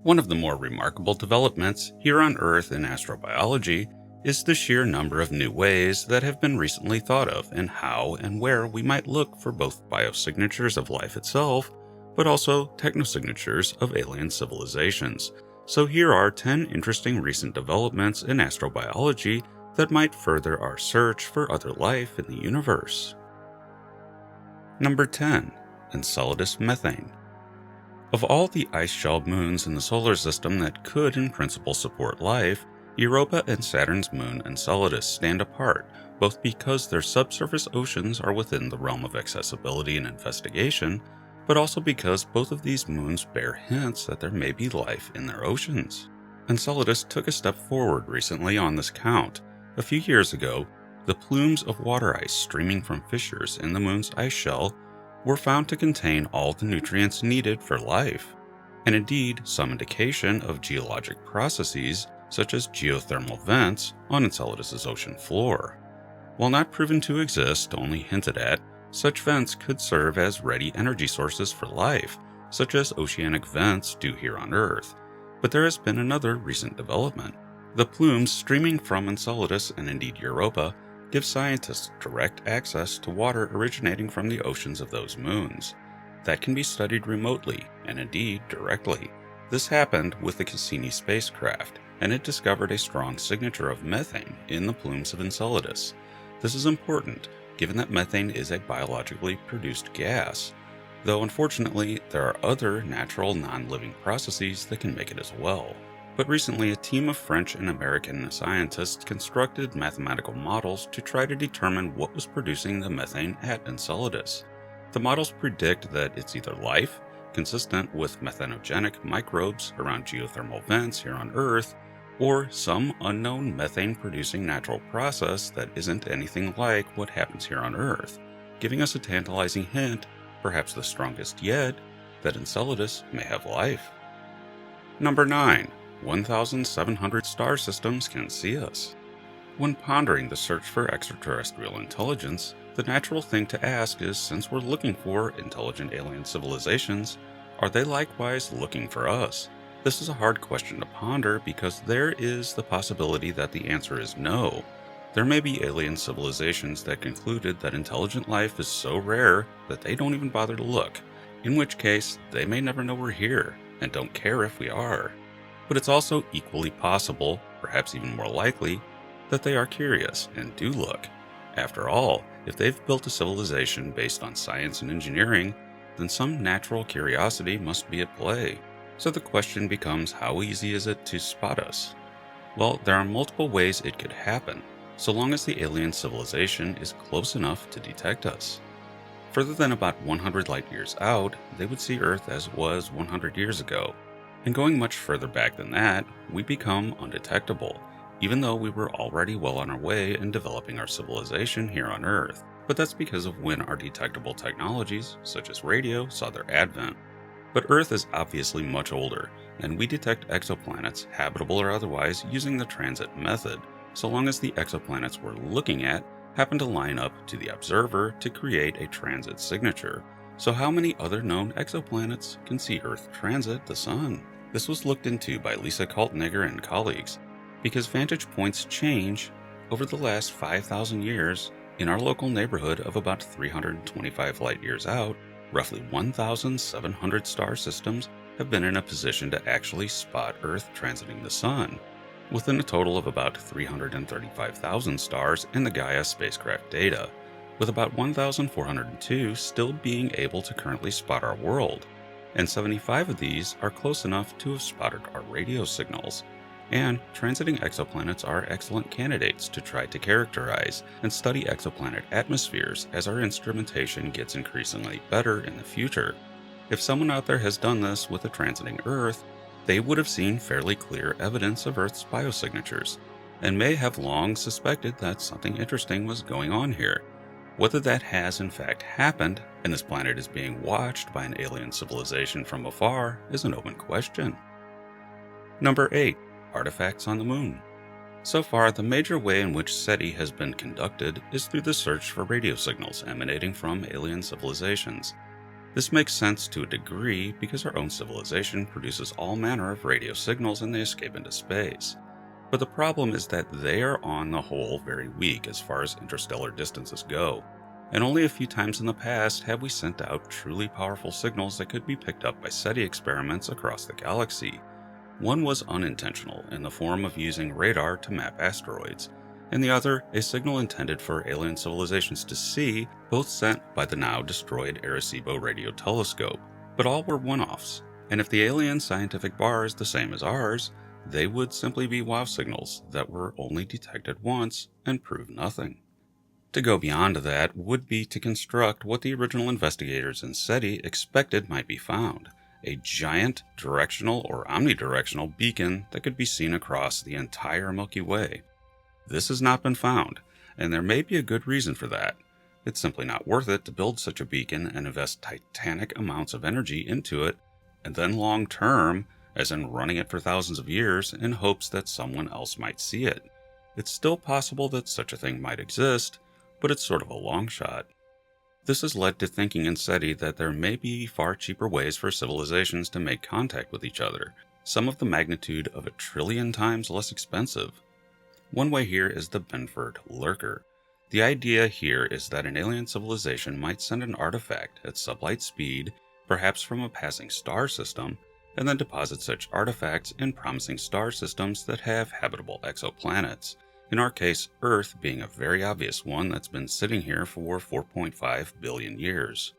One of the more remarkable developments here on Earth in astrobiology is the sheer number of new ways that have been recently thought of in how and where we might look for both biosignatures of life itself, but also technosignatures of alien civilizations. So here are 10 interesting recent developments in astrobiology that might further our search for other life in the universe. Number 10. Enceladus methane. Of all the ice-shelled moons in the solar system that could in principle support life, Europa and Saturn's moon Enceladus stand apart, both because their subsurface oceans are within the realm of accessibility and investigation, but also because both of these moons bear hints that there may be life in their oceans. Enceladus took a step forward recently on this count. A few years ago, the plumes of water ice streaming from fissures in the moon's ice shell were found to contain all the nutrients needed for life, and indeed some indication of geologic processes such as geothermal vents on Enceladus's ocean floor. While not proven to exist, only hinted at, such vents could serve as ready energy sources for life, such as oceanic vents do here on Earth. But there has been another recent development. The plumes streaming from Enceladus and indeed Europa give scientists direct access to water originating from the oceans of those moons. That can be studied remotely, and indeed directly. This happened with the Cassini spacecraft, and it discovered a strong signature of methane in the plumes of Enceladus. This is important, given that methane is a biologically produced gas, though unfortunately there are other natural non-living processes that can make it as well. But recently, a team of French and American scientists constructed mathematical models to try to determine what was producing the methane at Enceladus. The models predict that it's either life, consistent with methanogenic microbes around geothermal vents here on Earth, or some unknown methane-producing natural process that isn't anything like what happens here on Earth, giving us a tantalizing hint, perhaps the strongest yet, that Enceladus may have life. Number 9. 1,700 star systems can see us. When pondering the search for extraterrestrial intelligence, the natural thing to ask is, since we're looking for intelligent alien civilizations, are they likewise looking for us? This is a hard question to ponder because there is the possibility that the answer is no. There may be alien civilizations that concluded that intelligent life is so rare that they don't even bother to look, in which case they may never know we're here and don't care if we are. But it's also equally possible, perhaps even more likely, that they are curious and do look. After all, if they've built a civilization based on science and engineering, then some natural curiosity must be at play. So the question becomes, how easy is it to spot us? Well, there are multiple ways it could happen, so long as the alien civilization is close enough to detect us. Further than about 100 light years out, they would see Earth as it was 100 years ago. And going much further back than that, we become undetectable, even though we were already well on our way in developing our civilization here on Earth. But that's because of when our detectable technologies, such as radio, saw their advent. But Earth is obviously much older, and we detect exoplanets, habitable or otherwise, using the transit method, so long as the exoplanets we're looking at happen to line up to the observer to create a transit signature. So how many other known exoplanets can see Earth transit the Sun? This was looked into by Lisa Kaltenegger and colleagues, because vantage points change over the last 5,000 years. In our local neighborhood of about 325 light years out, roughly 1,700 star systems have been in a position to actually spot Earth transiting the Sun, within a total of about 335,000 stars in the Gaia spacecraft data, with about 1,402 still being able to currently spot our world, and 75 of these are close enough to have spotted our radio signals. And transiting exoplanets are excellent candidates to try to characterize and study exoplanet atmospheres as our instrumentation gets increasingly better in the future. If someone out there has done this with a transiting Earth, they would have seen fairly clear evidence of Earth's biosignatures, and may have long suspected that something interesting was going on here. Whether that has in fact happened, and this planet is being watched by an alien civilization from afar, is an open question. Number 8. Artifacts on the Moon. So far, the major way in which SETI has been conducted is through the search for radio signals emanating from alien civilizations. This makes sense to a degree because our own civilization produces all manner of radio signals and they escape into space. But the problem is that they are on the whole very weak as far as interstellar distances go, and only a few times in the past have we sent out truly powerful signals that could be picked up by SETI experiments across the galaxy. One was unintentional in the form of using radar to map asteroids, and the other a signal intended for alien civilizations to see, both sent by the now destroyed Arecibo radio telescope. But all were one-offs, and if the alien scientific bar is the same as ours, they would simply be wow signals that were only detected once and prove nothing. To go beyond that would be to construct what the original investigators in SETI expected might be found, a giant directional or omnidirectional beacon that could be seen across the entire Milky Way. This has not been found, and there may be a good reason for that. It's simply not worth it to build such a beacon and invest titanic amounts of energy into it, and then long term, as in running it for thousands of years, in hopes that someone else might see it. It's still possible that such a thing might exist, but it's sort of a long shot. This has led to thinking in SETI that there may be far cheaper ways for civilizations to make contact with each other, some of the magnitude of 1 trillion times less expensive. One way here is the Benford lurker. The idea here is that an alien civilization might send an artifact at sublight speed, perhaps from a passing star system, and then deposit such artifacts in promising star systems that have habitable exoplanets. In our case, Earth being a very obvious one that's been sitting here for 4.5 billion years.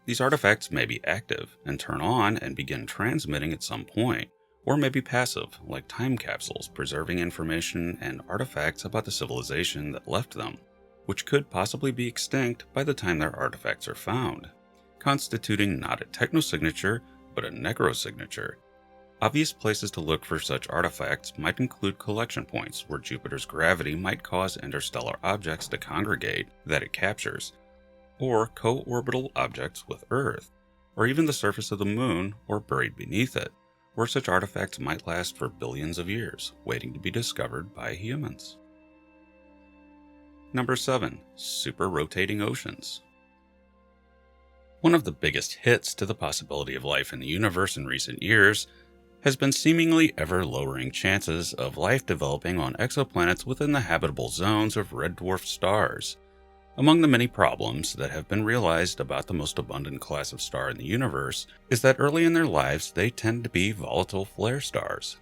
These artifacts may be active and turn on and begin transmitting at some point, or may be passive, like time capsules preserving information and artifacts about the civilization that left them, which could possibly be extinct by the time their artifacts are found, constituting not a technosignature, but a necrosignature. Obvious places to look for such artifacts might include collection points where Jupiter's gravity might cause interstellar objects to congregate that it captures, or co-orbital objects with Earth, or even the surface of the Moon or buried beneath it, where such artifacts might last for billions of years, waiting to be discovered by humans. Number 7. Super-rotating oceans. One of the biggest hits to the possibility of life in the universe in recent years has been seemingly ever-lowering chances of life developing on exoplanets within the habitable zones of red dwarf stars. Among the many problems that have been realized about the most abundant class of star in the universe is that early in their lives they tend to be volatile flare stars.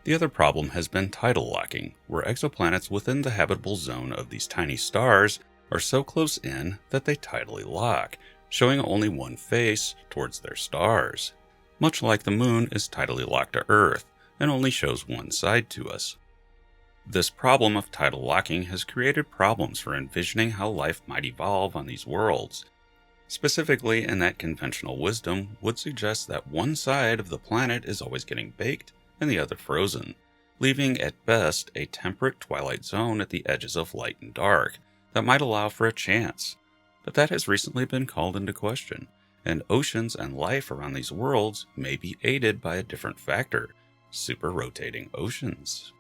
The other problem has been tidal locking, where exoplanets within the habitable zone of these tiny stars are so close in that they tidally lock, showing only one face towards their stars, much like the Moon is tidally locked to Earth and only shows one side to us. This problem of tidal locking has created problems for envisioning how life might evolve on these worlds, specifically in that conventional wisdom would suggest that one side of the planet is always getting baked and the other frozen, leaving at best a temperate twilight zone at the edges of light and dark that might allow for a chance. But that has recently been called into question, and oceans and life around these worlds may be aided by a different factor: super-rotating oceans.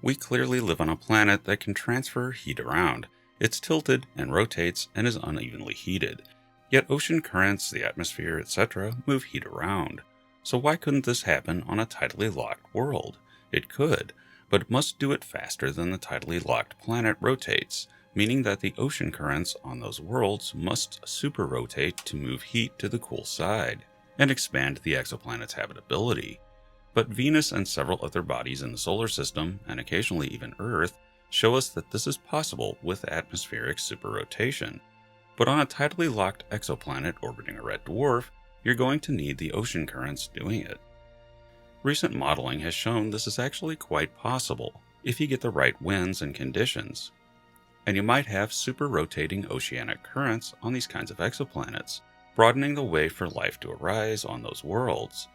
We clearly live on a planet that can transfer heat around. It's tilted and rotates and is unevenly heated. Yet ocean currents, the atmosphere, etc. move heat around. So why couldn't this happen on a tidally locked world? It could, but it must do it faster than the tidally locked planet rotates, meaning that the ocean currents on those worlds must super-rotate to move heat to the cool side and expand the exoplanet's habitability. But Venus and several other bodies in the solar system, and occasionally even Earth, show us that this is possible with atmospheric superrotation. But on a tidally locked exoplanet orbiting a red dwarf, you're going to need the ocean currents doing it. Recent modeling has shown this is actually quite possible if you get the right winds and conditions. And you might have super-rotating oceanic currents on these kinds of exoplanets, broadening the way for life to arise on those worlds.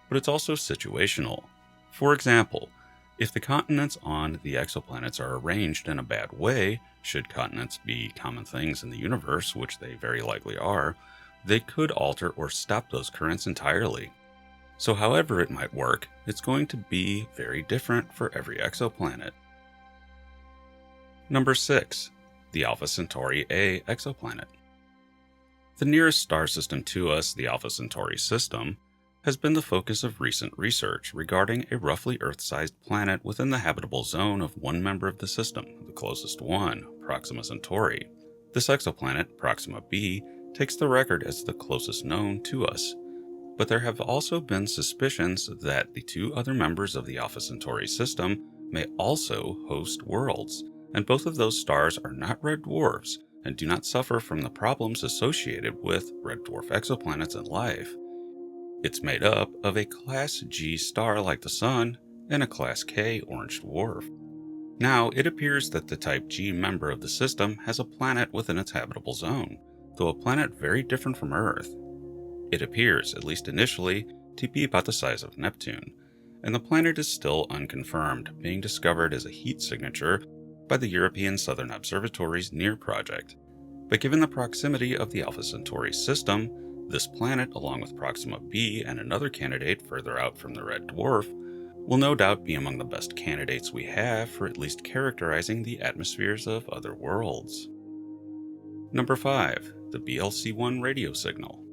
But it's also situational. For example, if the continents on the exoplanets are arranged in a bad way, should continents be common things in the universe, which they very likely are, they could alter or stop those currents entirely. So however it might work, it's going to be very different for every exoplanet. Number 6. The Alpha Centauri A exoplanet. The nearest star system to us, the Alpha Centauri system, has been the focus of recent research regarding a roughly Earth-sized planet within the habitable zone of one member of the system, the closest one, Proxima Centauri. This exoplanet, Proxima b, takes the record as the closest known to us. But there have also been suspicions that the two other members of the Alpha Centauri system may also host worlds, and both of those stars are not red dwarfs and do not suffer from the problems associated with red dwarf exoplanets and life. It's made up of a Class G star like the Sun and a Class K orange dwarf. Now, it appears that the Type G member of the system has a planet within its habitable zone, though a planet very different from Earth. It appears, at least initially, to be about the size of Neptune, and the planet is still unconfirmed, being discovered as a heat signature by the European Southern Observatory's NEAR project. But given the proximity of the Alpha Centauri system, this planet, along with Proxima b and another candidate further out from the red dwarf, will no doubt be among the best candidates we have for at least characterizing the atmospheres of other worlds. Number 5. The BLC-1 radio signal.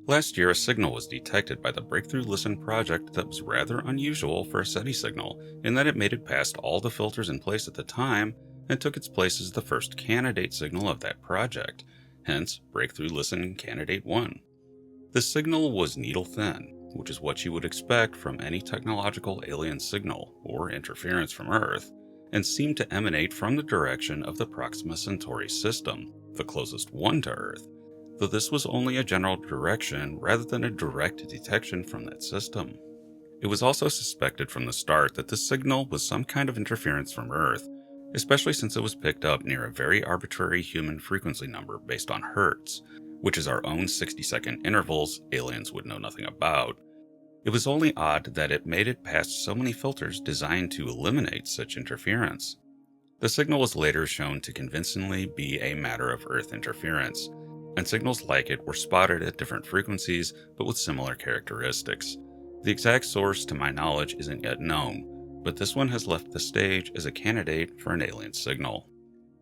Last year, a signal was detected by the Breakthrough Listen project that was rather unusual for a SETI signal, in that it made it past all the filters in place at the time and took its place as the first candidate signal of that project, hence Breakthrough Listen Candidate 1. The signal was needle thin, which is what you would expect from any technological alien signal or interference from Earth, and seemed to emanate from the direction of the Proxima Centauri system, the closest one to Earth, though this was only a general direction rather than a direct detection from that system. It was also suspected from the start that this signal was some kind of interference from Earth, especially since it was picked up near a very arbitrary human frequency number based on Hertz, which is our own 60-second intervals aliens would know nothing about. It was only odd that it made it past so many filters designed to eliminate such interference. The signal was later shown to convincingly be a matter of Earth interference, and signals like it were spotted at different frequencies but with similar characteristics. The exact source, to my knowledge, isn't yet known, but this one has left the stage as a candidate for an alien signal.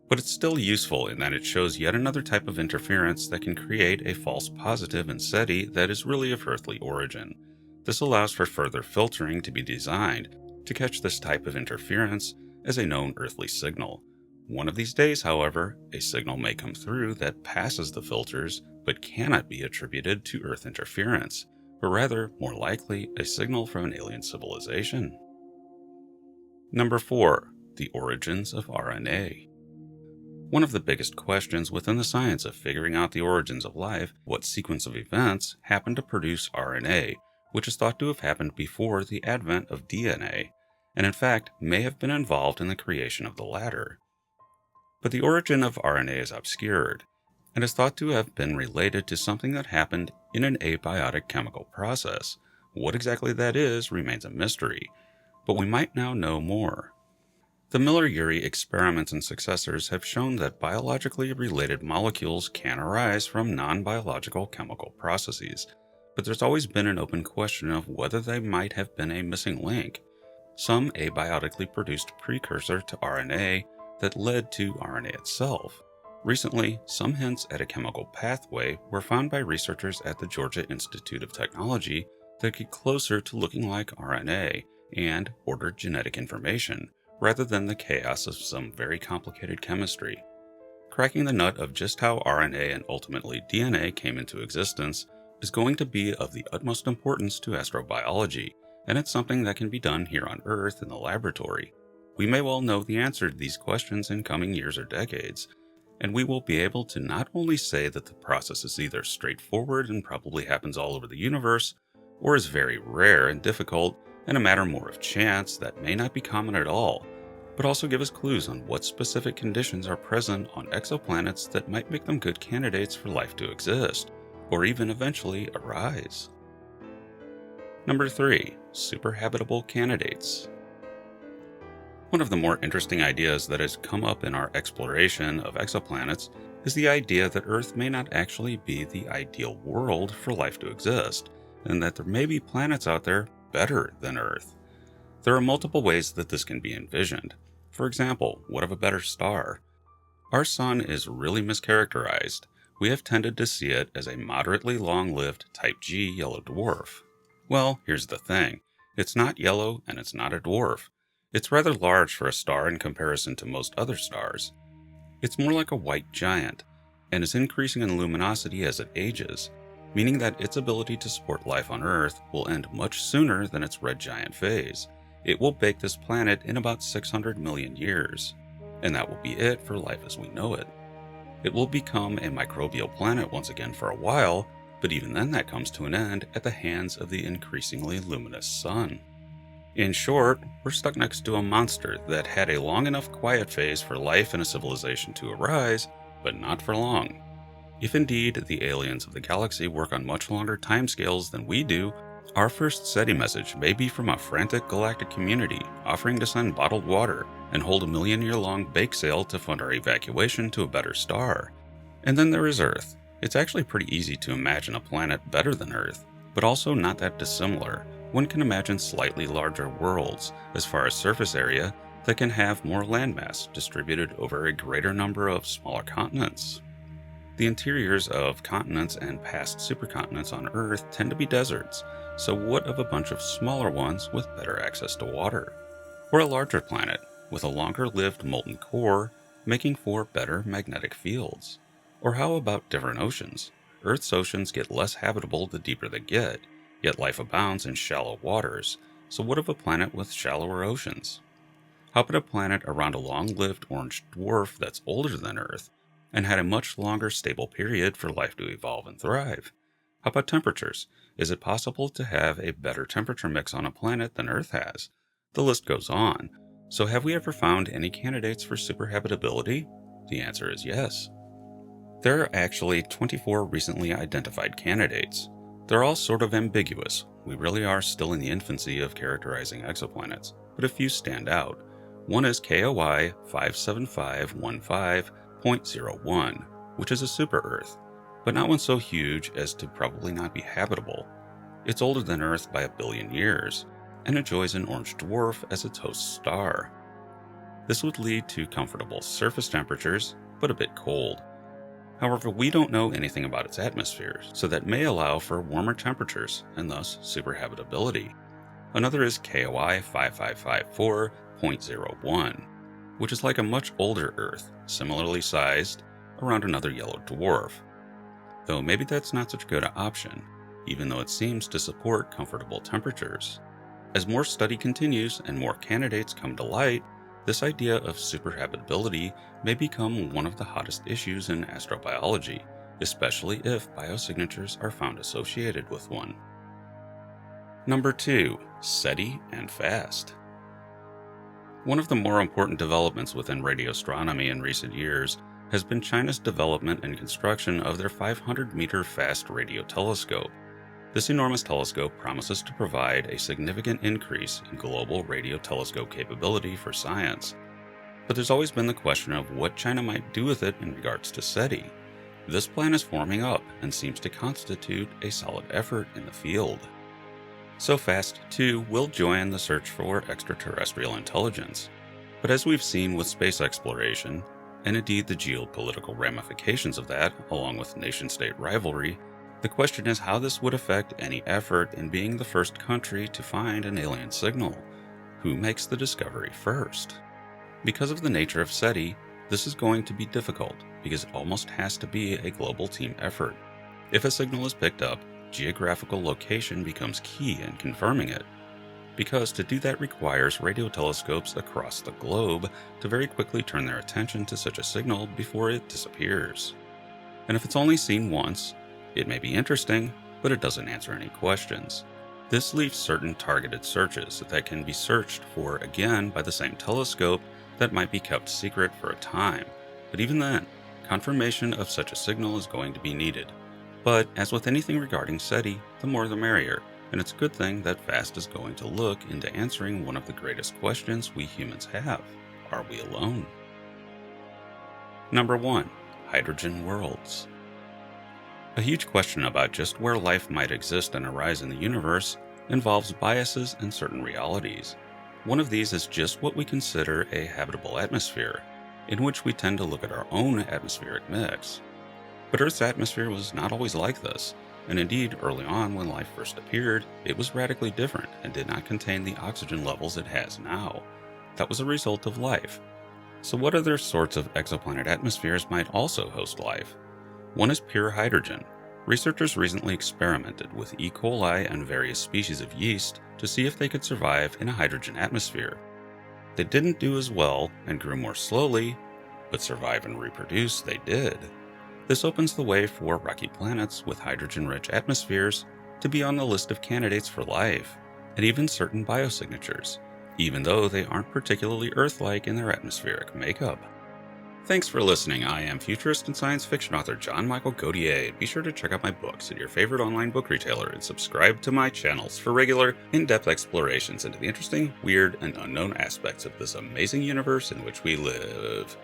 But it's still useful in that it shows yet another type of interference that can create a false positive in SETI that is really of earthly origin. This allows for further filtering to be designed to catch this type of interference as a known earthly signal. One of these days, however, a signal may come through that passes the filters but cannot be attributed to Earth interference, but rather, more likely, a signal from an alien civilization. Number 4. The origins of RNA. One of the biggest questions within the science of figuring out the origins of life, what sequence of events happened to produce RNA, which is thought to have happened before the advent of DNA, and in fact may have been involved in the creation of the latter. But the origin of RNA is obscured, and is thought to have been related to something that happened in an abiotic chemical process. What exactly that is remains a mystery, but we might now know more. The Miller-Urey experiments and successors have shown that biologically related molecules can arise from non-biological chemical processes, but there's always been an open question of whether they might have been a missing link, some abiotically produced precursor to RNA that led to RNA itself. Recently, some hints at a chemical pathway were found by researchers at the Georgia Institute of Technology that get closer to looking like RNA and ordered genetic information, rather than the chaos of some very complicated chemistry. Cracking the nut of just how RNA and ultimately DNA came into existence is going to be of the utmost importance to astrobiology, and it's something that can be done here on Earth in the laboratory. We may well know the answer to these questions in coming years or decades, and we will be able to not only say that the process is either straightforward and probably happens all over the universe, or is very rare and difficult and a matter more of chance that may not be common at all, but also give us clues on what specific conditions are present on exoplanets that might make them good candidates for life to exist, or even eventually arise. Number 3. Superhabitable candidates. One of the more interesting ideas that has come up in our exploration of exoplanets is the idea that Earth may not actually be the ideal world for life to exist, and that there may be planets out there better than Earth. There are multiple ways that this can be envisioned. For example, what of a better star? Our sun is really mischaracterized. we have tended to see it as a moderately long-lived Type G yellow dwarf. Well, here's the thing. It's not yellow and it's not a dwarf. It's rather large for a star in comparison to most other stars. It's more like a white giant, and is increasing in luminosity as it ages, meaning that its ability to support life on Earth will end much sooner than its red giant phase. It will bake this planet in about 600 million years, and that will be it for life as we know it. It will become a microbial planet once again for a while, but even then that comes to an end at the hands of the increasingly luminous sun. In short, we're stuck next to a monster that had a long enough quiet phase for life and a civilization to arise, but not for long. If indeed the aliens of the galaxy work on much longer timescales than we do, our first SETI message may be from a frantic galactic community offering to send bottled water and hold a million-year-long bake sale to fund our evacuation to a better star. And then there is Earth. It's actually pretty easy to imagine a planet better than Earth, but also not that dissimilar. One can imagine slightly larger worlds, as far as surface area, that can have more landmass distributed over a greater number of smaller continents. The interiors of continents and past supercontinents on Earth tend to be deserts, so what of a bunch of smaller ones with better access to water? Or a larger planet, with a longer-lived molten core, making for better magnetic fields? Or how about different oceans? Earth's oceans get less habitable the deeper they get, yet life abounds in shallow waters, so what of a planet with shallower oceans? How about a planet around a long-lived orange dwarf that's older than Earth, and had a much longer stable period for life to evolve and thrive? How about temperatures? Is it possible to have a better temperature mix on a planet than Earth has? The list goes on. So have we ever found any candidates for superhabitability? The answer is yes. There are actually 24 recently identified candidates. They're all sort of ambiguous. We really are still in the infancy of characterizing exoplanets, but a few stand out. One is KOI 57515.01, which is a super-Earth, but not one so huge as to probably not be habitable. It's older than Earth by 1 billion years, and enjoys an orange dwarf as its host star. This would lead to comfortable surface temperatures, but a bit cold. However, we don't know anything about its atmosphere, so that may allow for warmer temperatures, and thus superhabitability. Another is KOI 5554.01, which is like a much older Earth, similarly sized, around another yellow dwarf. Though maybe that's not such a good option, even though it seems to support comfortable temperatures. As more study continues and more candidates come to light, this idea of superhabitability may become one of the hottest issues in astrobiology, especially if biosignatures are found associated with one. Number 2. SETI and FAST. One of the more important developments within radio astronomy in recent years has been China's development and construction of their 500-meter FAST radio telescope. This enormous telescope promises to provide a significant increase in global radio telescope capability for science. But there's always been the question of what China might do with it in regards to SETI. This plan is forming up and seems to constitute a solid effort in the field. So FAST, too, will join the search for extraterrestrial intelligence. But as we've seen with space exploration, and indeed the geopolitical ramifications of that, along with nation-state rivalry, the question is how this would affect any effort in being the first country to find an alien signal. Who makes the discovery first? Because of the nature of SETI, this is going to be difficult because it almost has to be a global team effort. If a signal is picked up, geographical location becomes key in confirming it, because to do that requires radio telescopes across the globe to very quickly turn their attention to such a signal before it disappears. And if it's only seen once, it may be interesting, but it doesn't answer any questions. This leaves certain targeted searches that can be searched for again by the same telescope that might be kept secret for a time, but even then, confirmation of such a signal is going to be needed. But as with anything regarding SETI, the more the merrier, and it's a good thing that FAST is going to look into answering one of the greatest questions we humans have. Are we alone? Number 1. Hydrogen worlds. A huge question about just where life might exist and arise in the universe involves biases and certain realities. One of these is just what we consider a habitable atmosphere, in which we tend to look at our own atmospheric mix. But Earth's atmosphere was not always like this, and indeed, early on when life first appeared, it was radically different and did not contain the oxygen levels it has now. That was a result of life. So what other sorts of exoplanet atmospheres might also host life? One is pure hydrogen. Researchers recently experimented with E. coli and various species of yeast to see if they could survive in a hydrogen atmosphere. They didn't do as well and grew more slowly, but survive and reproduce they did. This opens the way for rocky planets with hydrogen-rich atmospheres to be on the list of candidates for life, and even certain biosignatures, even though they aren't particularly Earth-like in their atmospheric makeup. Thanks for listening. I am futurist and science fiction author John Michael Godier. Be sure to check out my books at your favorite online book retailer and subscribe to my channels for regular, in-depth explorations into the interesting, weird, and unknown aspects of this amazing universe in which we live.